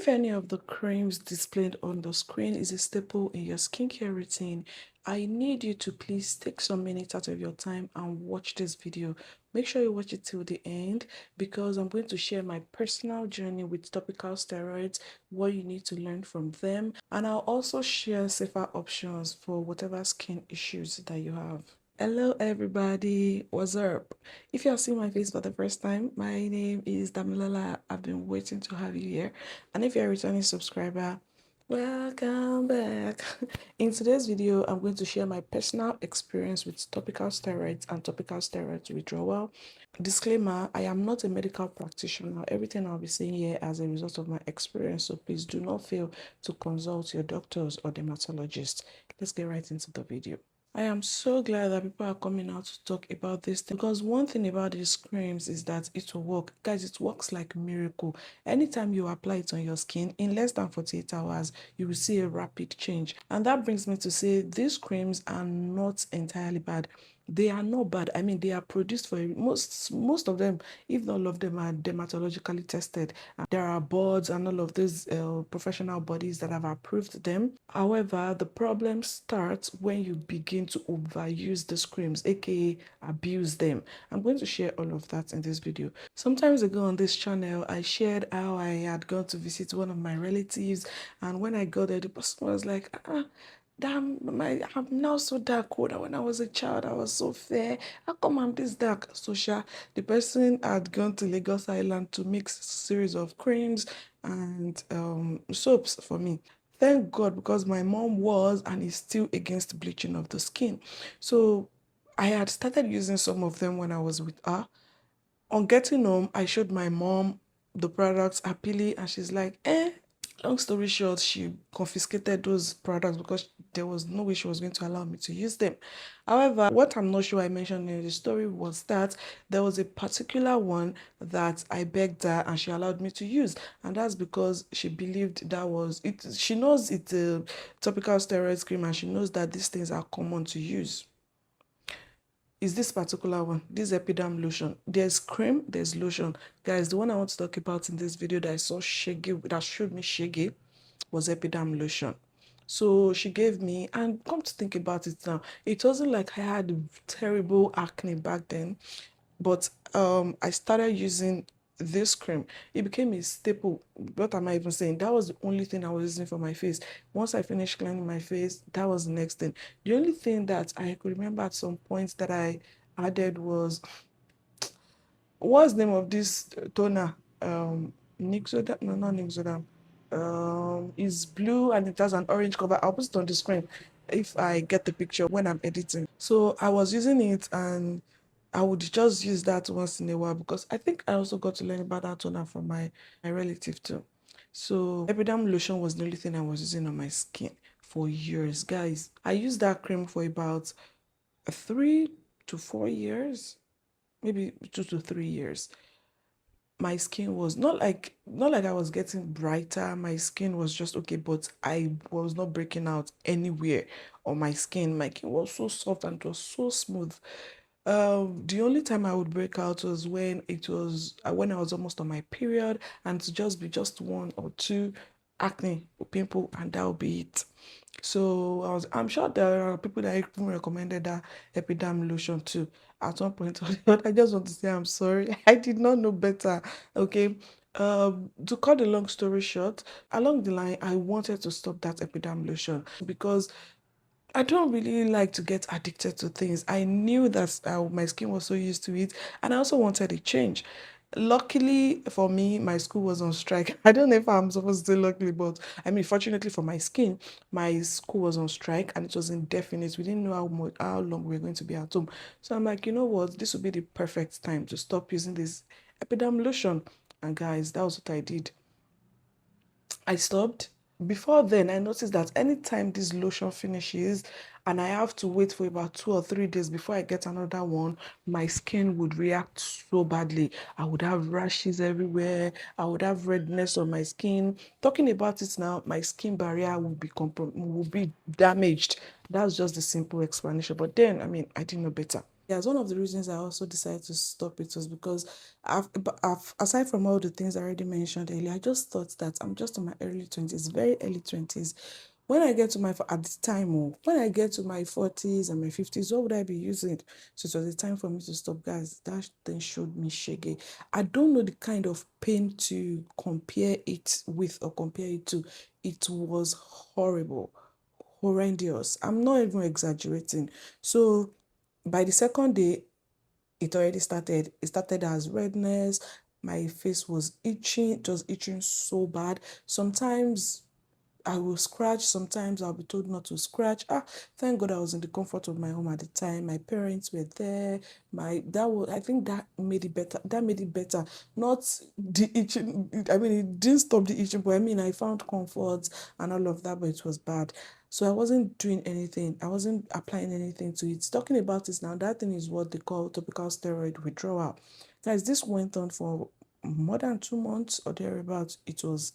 If any of the creams displayed on the screen is a staple in your skincare routine, I need you to please take some minutes out of your time and watch this video. Make sure you watch it till the end because I'm going to share my personal journey with topical steroids, what you need to learn from them, and I'll also share safer options for whatever skin issues that you have. Hello everybody, what's up? If you have seen my face for the first time, my name is Damilola. I've been waiting to have you here. And if you're a returning subscriber, welcome back. In today's video, I'm going to share my personal experience with topical steroids and topical steroid withdrawal. Disclaimer, I am not a medical practitioner. Everything I'll be saying here as a result of my experience, so please do not fail to consult your doctors or dermatologist. Let's get right into the video. I am so glad that people are coming out to talk about this thing because one thing about these creams is that it will work. Guys, it works like a miracle. Anytime you apply it on your skin, in less than 48 hours, you will see a rapid change. And that brings me to say these creams are not entirely bad. They are not bad. I mean, they are produced for most of them, if not all of them, are dermatologically tested. And there are boards and all of these professional bodies that have approved them. However, the problem starts when you begin to overuse these creams, aka abuse them. I'm going to share all of that in this video. Sometimes ago on this channel, I shared how I had gone to visit one of my relatives, and when I got there, the person was like, damn, I'm now so dark. When I was a child, I was so fair. How come I'm this dark? So the person had gone to Lagos Island to mix a series of creams and soaps for me. Thank God, because my mom was and is still against bleaching of the skin. So I had started using some of them when I was with her. On getting home, I showed my mom the products happily, and she's like, long story short, she confiscated those products because there was no way she was going to allow me to use them. However, what I'm not sure I mentioned in the story was that there was a particular one that I begged her and she allowed me to use. And that's because she believed that was it. She knows it's a topical steroid cream and she knows that these things are common to use. Is this particular one, this epiderm lotion. There's cream, there's lotion. Guys, the one I want to talk about in this video that I saw that showed me shaggy was epiderm lotion. So she gave me, and come to think about it now, it wasn't like I had terrible acne back then, but I started using this cream. It became a staple. What am I even saying? That was the only thing I was using for my face. Once I finished cleaning my face, that was the next thing. The only thing that I could remember at some point that I added was, what's the name of this toner? Nixoderm? No, not Nixoderm. Is blue and it has an orange cover. I'll put it on the screen if I get the picture when I'm editing. So I was using it and I would just use that once in a while because I think I also got to learn about that toner from my relative too. So epiderm lotion was the only thing I was using on my skin for years. Guys, I used that cream for about 3 to 4 years, maybe 2 to 3 years. My skin was not like I was getting brighter. My skin was just okay, but I was not breaking out anywhere on my skin. My skin was so soft and it was so smooth. The only time I would break out was when when I was almost on my period, and to just be just 1 or 2 acne or pimple, and that would be it. So I'm sure there are people that even recommended that epiderm lotion too at one point or the other. I just want to say I'm sorry. I did not know better. Okay. To cut the long story short, along the line, I wanted to stop that epiderm lotion because I don't really like to get addicted to things. I knew that my skin was so used to it, and I also wanted a change. Luckily for me, my school was on strike. I don't know if I'm supposed to say luckily, but I mean, fortunately for my skin, my school was on strike and it was indefinite. We didn't know how long we were going to be at home. So I'm like, you know what? This would be the perfect time to stop using this epiderm lotion. And guys, that was what I did. I stopped. Before then, I noticed that anytime this lotion finishes and I have to wait for about 2 or 3 days before I get another one, my skin would react so badly. I would have rashes everywhere. I would have redness on my skin. Talking about it now, my skin barrier will be damaged. That's just the simple explanation. But then, I mean, I didn't know better. Yes, one of the reasons I also decided to stop it was because aside from all the things I already mentioned earlier, I just thought that I'm just in my early 20s, very early 20s. When I get to at the time, when I get to my 40s and my 50s, what would I be using? So it was the time for me to stop, guys. That then showed me shaggy. I don't know the kind of pain to compare it with or compare it to. It was horrible, horrendous. I'm not even exaggerating. So by the second day, it already started. It started as redness. My face was itching. It was itching so bad. Sometimes I will scratch. Sometimes I'll be told not to scratch. Thank God I was in the comfort of my home at the time. My parents were there. I think that made it better. That made it better. Not the itching. I mean, it didn't stop the itching, but I mean, I found comfort and all of that, but it was bad. So I wasn't doing anything. I wasn't applying anything to it. Talking about this now, that thing is what they call topical steroid withdrawal. Guys, this went on for more than 2 months or thereabouts. It was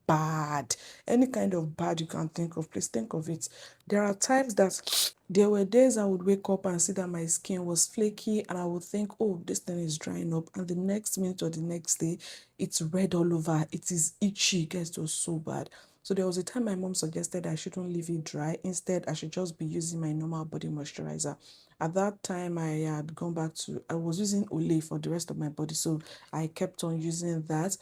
bad. Any kind of bad you can think of, please think of it. There are times that there were days I would wake up and see that my skin was flaky and I would think, oh, this thing is drying up. And the next minute or the next day, it's red all over. It is itchy. Guys, it was so bad. So there was a time my mom suggested I shouldn't leave it dry. Instead, I should just be using my normal body moisturizer. At that time, I had gone back to, I was using Olay for the rest of my body. So I kept on using that.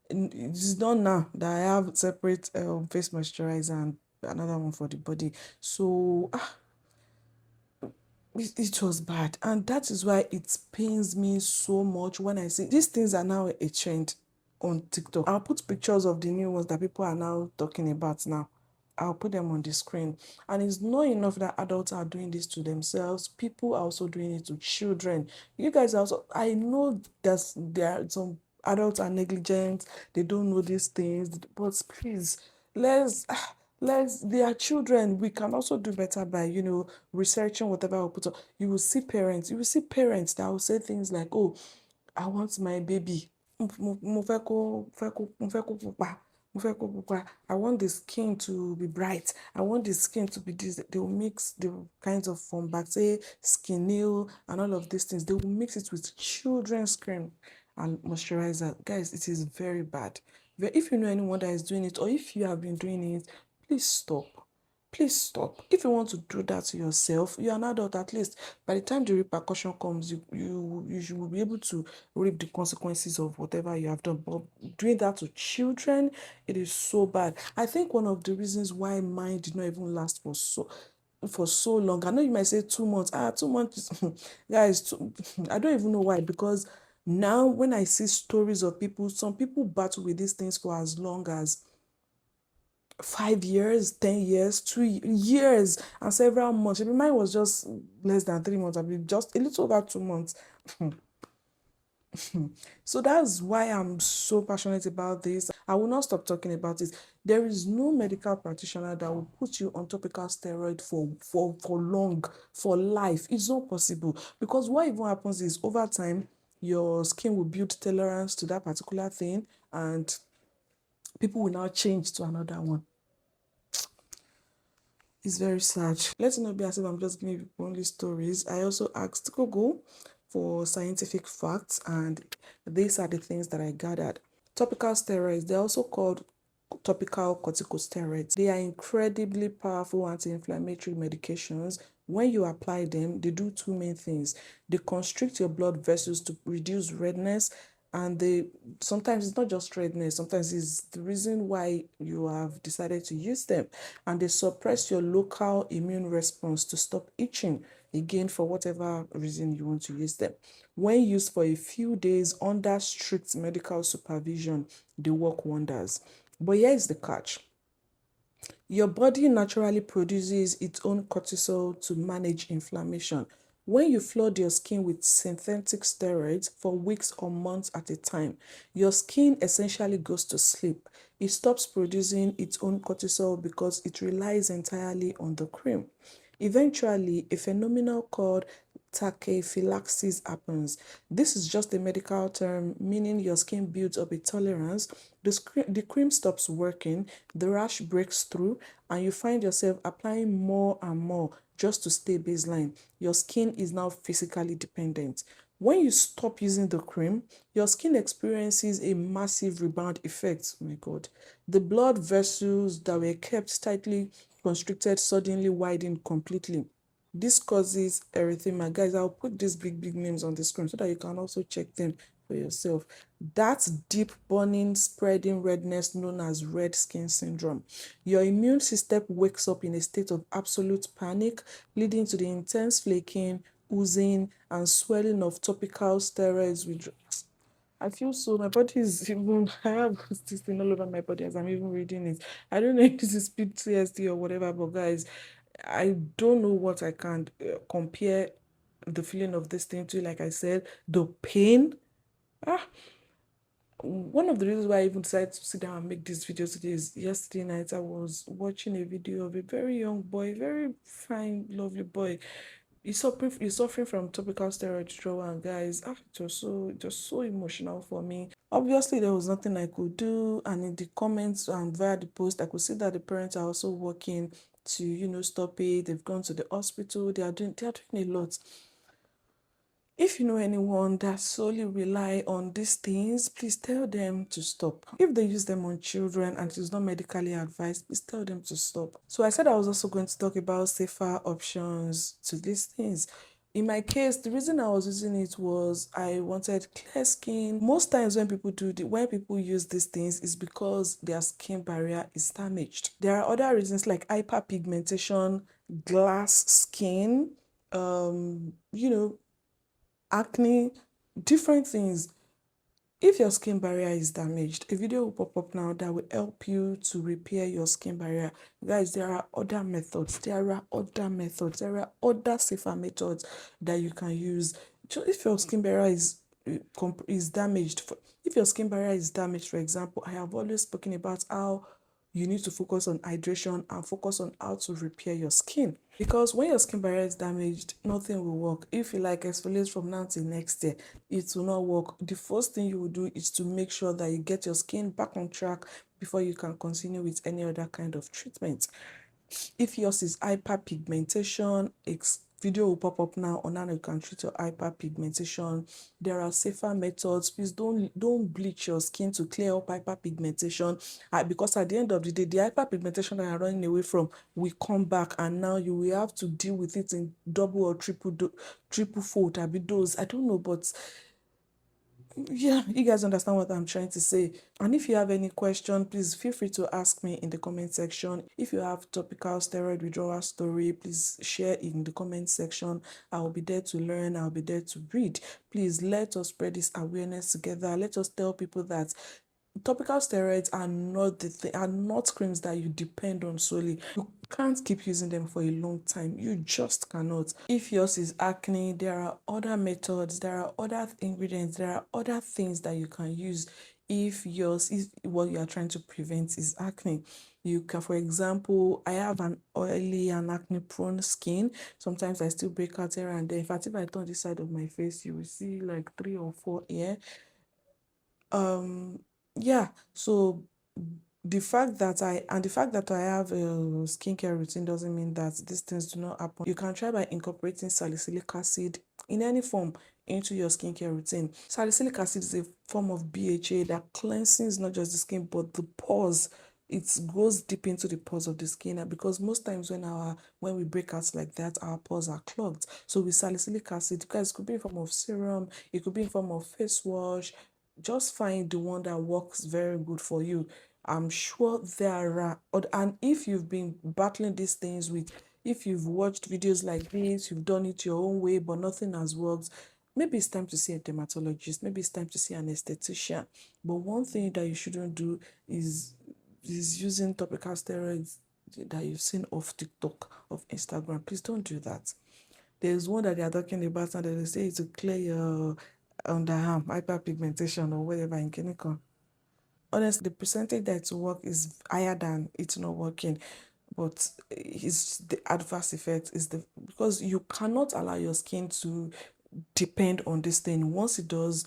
It's not now that I have separate face moisturizer and another one for the body. So it was bad, and that is why it pains me so much when I see these things are now a trend on TikTok. I'll put pictures of the new ones that people are now talking about now. I'll put them on the screen. And it's not enough that adults are doing this to themselves. People are also doing it to children. You guys also, I know that there are some adults are negligent, they don't know these things, but please, let's they are children. We can also do better by, researching whatever we put on. You will see parents that will say things like, oh, I want my baby. I want the skin to be bright. I want the skin to be this. They will mix the kinds of from say skin nail and all of these things. They will mix it with children's cream and moisturizer. Guys, it is very bad. If you know anyone that is doing it, or if you have been doing it, please stop. Please stop. If you want to do that to yourself, you're an adult. At least by the time the repercussion comes, you should be able to reap the consequences of whatever you have done. But doing that to children, it is so bad. I think one of the reasons why mine did not even last for so long. I know you might say 2 months. 2 months, guys. I don't even know why. Because now when I see stories of people, some people battle with these things for as long as 5 years, 10 years, 2 years, and several months. I mean, mine was just less than 3 months. I mean, just a little over 2 months. So that's why I'm so passionate about this. I will not stop talking about it. There is no medical practitioner that will put you on topical steroid for long, for life. It's not possible, because what even happens is over time your skin will build tolerance to that particular thing, and people will now change to another one. It's very sad. Let it not be as if I'm just giving people only stories. I also asked Google for scientific facts, and these are the things that I gathered. Topical steroids, they're also called topical corticosteroids. They are incredibly powerful anti-inflammatory medications. When you apply them, they do two main things. They constrict your blood vessels to reduce redness, and they sometimes it's not just redness, sometimes it's the reason why you have decided to use them, and they suppress your local immune response to stop itching, again for whatever reason you want to use them. When used for a few days under strict medical supervision, they work wonders. But here is the catch. Your body naturally produces its own cortisol to manage inflammation. When you flood your skin with synthetic steroids for weeks or months at a time, your skin essentially goes to sleep. It stops producing its own cortisol because it relies entirely on the cream. Eventually, a phenomenon called tachyphylaxis happens. This is just a medical term meaning your skin builds up a tolerance, the cream stops working, the rash breaks through, and you find yourself applying more and more, just to stay baseline. Your skin is now physically dependent. When you stop using the cream, your skin experiences a massive rebound effect. Oh my God. The blood vessels that were kept tightly constricted suddenly widen completely. This causes erythema. Guys, I'll put these big names on the screen so that you can also check them for yourself. That's deep burning, spreading redness known as red skin syndrome. Your immune system wakes up in a state of absolute panic, leading to the intense flaking, oozing, and swelling of topical steroids with. I feel so, my body is even, I have this thing all over my body as I'm even reading it. I don't know if this is PTSD or whatever, but guys, I don't know what I can compare the feeling of this thing to. Like I said, the pain. Ah, one of the reasons why I even decided to sit down and make this video today is yesterday night I was watching a video of a very young boy, very fine, lovely boy. He's suffering from topical steroid withdrawal, and guys, it was so emotional for me. Obviously, there was nothing I could do, and in the comments and via the post, I could see that the parents are also working to, stop it. They've gone to the hospital. They are doing a lot. If you know anyone that solely rely on these things, please tell them to stop. If they use them on children and it is not medically advised, please tell them to stop. So I said I was also going to talk about safer options to these things. In my case, the reason I was using it was I wanted clear skin. Most times when people use these things is because their skin barrier is damaged. There are other reasons like hyperpigmentation, glass skin, acne, different things. If your skin barrier is damaged, a video will pop up now that will help you to repair your skin barrier. Guys, there are other methods. There are other safer methods that you can use. So if your skin barrier is damaged, if your skin barrier is damaged, for example, I have always spoken about how you need to focus on hydration and focus on how to repair your skin. Because when your skin barrier is damaged, nothing will work. If you like exfoliate from now till next year, it will not work. The first thing you will do is to make sure that you get your skin back on track before you can continue with any other kind of treatment. If yours is hyperpigmentation, video will pop up now on how you can treat your hyperpigmentation. There are safer methods. Please don't bleach your skin to clear up hyperpigmentation, because at the end of the day, the hyperpigmentation that you're running away from will come back, and now you will have to deal with it in double or triple fold. I don't know, but yeah, you guys understand what I'm trying to say. And if you have any question, please feel free to ask me in the comment section. If you have topical steroid withdrawal story, please share in the comment section. I'll be there to learn. I'll be there to read. Please let us spread this awareness together. Let us tell people that topical steroids are not creams that you depend on solely. You can't keep using them for a long time. You just cannot. If yours is acne, there are other methods, there are other ingredients, there are other things that you can use if yours is what you are trying to prevent is acne. You can, for example, I have an oily and acne prone skin. Sometimes I still break out here and there. In fact, if I turn this side of my face, you will see like 3 or 4 here. Yeah, so the fact that I have a skincare routine doesn't mean that these things do not happen. You can try by incorporating salicylic acid in any form into your skincare routine. Salicylic acid is a form of BHA that cleanses not just the skin but the pores. It goes deep into the pores of the skin, because most times when we break out like that, our pores are clogged. So with salicylic acid, guys, it could be in form of serum, it could be in form of face wash. Just find the one that works very good for you. I'm sure there are, and if you've been battling these things if you've watched videos like this, you've done it your own way, but nothing has worked, maybe it's time to see a dermatologist, maybe it's time to see an aesthetician. But one thing that you shouldn't do is using topical steroids that you've seen off TikTok, off Instagram. Please don't do that. There's one that they are talking about and they say to clear your underarm hyperpigmentation or whatever in clinical. Honestly, the percentage that it will work is higher than it's not working. But it's the adverse effect is because you cannot allow your skin to depend on this thing. Once it does,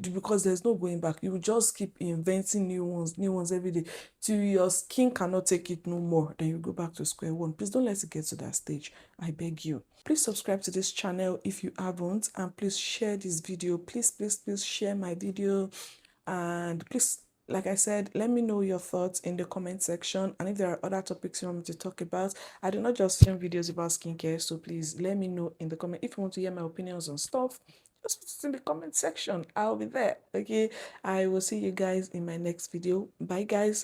because there's no going back, you will just keep inventing new ones every day till your skin cannot take it no more. Then you go back to square one. Please don't let it get to that stage, I beg you. Please subscribe to this channel if you haven't, and please share this video. Please share my video. And please, like I said, let me know your thoughts in the comment section, and if there are other topics you want me to talk about. I do not just film videos about skincare, so please let me know in the comment. If you want to hear my opinions on stuff, just put it in the comment section. I'll be there. Okay, I will see you guys in my next video. Bye guys.